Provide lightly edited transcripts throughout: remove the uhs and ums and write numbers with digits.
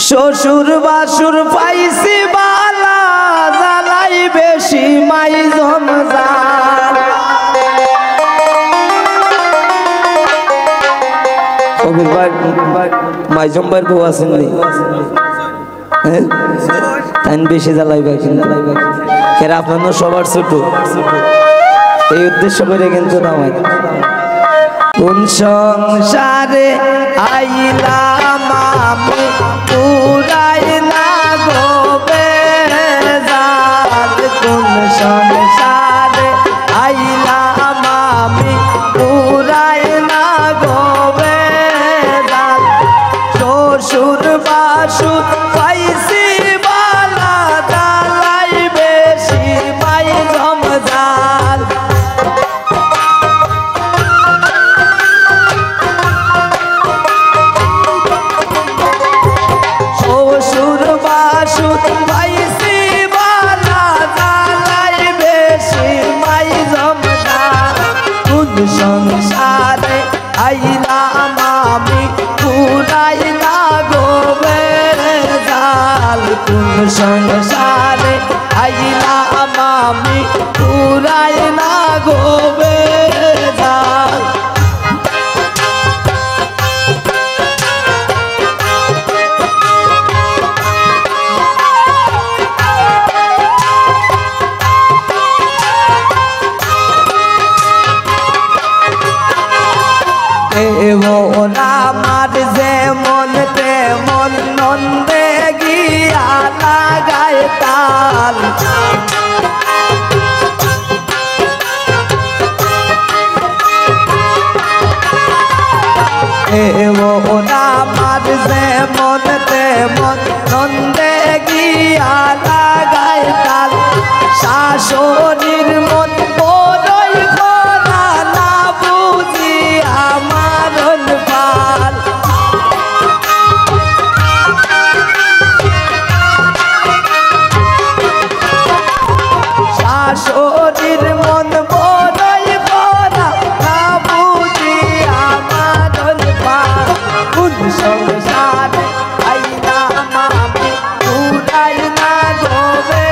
শ্বশুর বাসুর পাইছি বালা জ্বালাই বেশি মাই জমজাল। কবির ভাই মাই জমবার বউ আছেন নি? হ্যাঁ তাই বেশি জ্বালাইবা কিন্তু এরা আপনার সবার ছোট এই উদ্দেশ্য করে কিন্তু নামাই। কোন সংসারে আইলাম আমি পুরাই না গোবে জাল। কোন সংসারে আইলাম আমি পুরাই না গোবে জাল। শ্বশুর বাসুর পাইছি বালা জ্বালাই বেশি মাই জমজাল। শ্বশুর বাসুর পাইছি বালা জ্বালাই বেশি মাই জমজাল। কোন সংসারে আইলাম আমি পুরাই না গোবে জাল। কোন সংসারে আইলাম আমি পুরাই না গোবে জাল। এমন আমার যেমন তেমন নন্দে গিয়া লাগায় তাল। এমন আমার যেমন তেমন নন্দে গিয়া লাগায় তাল। শাশুড়ির মন বড়ই খরা না বুঝি আমার পাল। শাশুড়ির মন বড়ই খরা না বুঝি আমার পাল। কোন সংসারে আইলাম আমি পুরাই না গোবে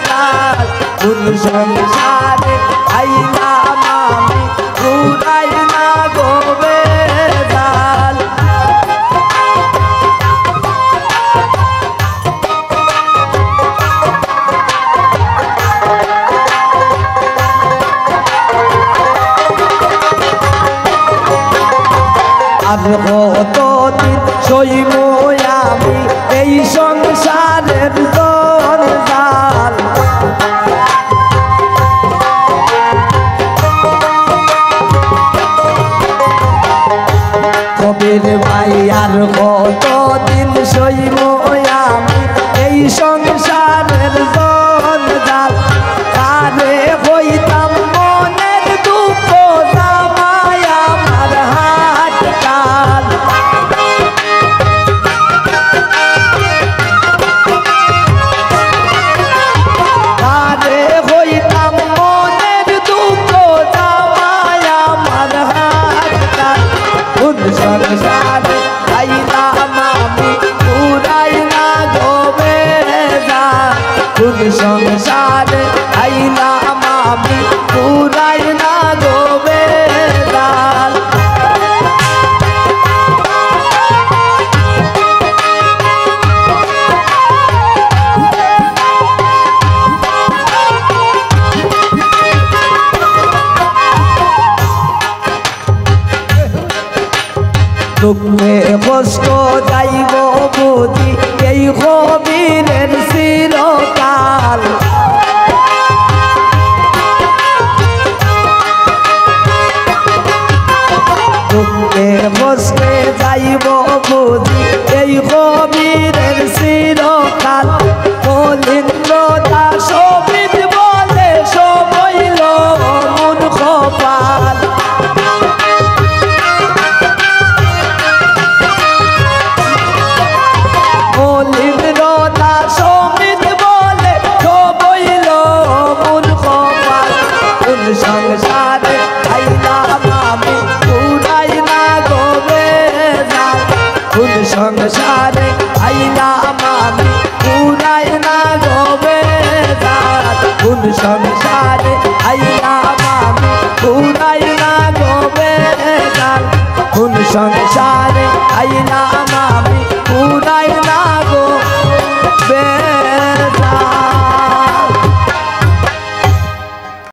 জাল। কোন সংসারে আইলাম আমি পুরাই না গোবে জাল। আর কতদিন সইব আমি এই সংসারের জঞ্জাল। কবির ভাই আর কতদিন সইব আমি এই সংসারের জঞ্জাল। কারে হইতাম মনের দুঃখ জামাই আমার হাত কাল। কারে হইতাম মনের দুঃখ জামাই আমার হাত কাল। কোন সংসারে আইলাম আমি পুরাই না গোবে জাল। কোন সংসারে আইলাম আমি পুরাই না গোবে জাল। দুঃখে কষ্ট যাইব বুঝি এই কবিরের চিরকাল। দুঃখে কষ্টে যাইব বুঝি এই কবিরের চিরকাল। কলিন্দ্রতা সবিত বলে সবইল মূর্খ পাল। কলিন্দ্রতা সবিত বলে আইলাম আমি পুরাই না গবে কোন সংসারে আইলাম আমি পুরাই না গবে কোন সংসারে আইলাম আমি পুরাই না গবে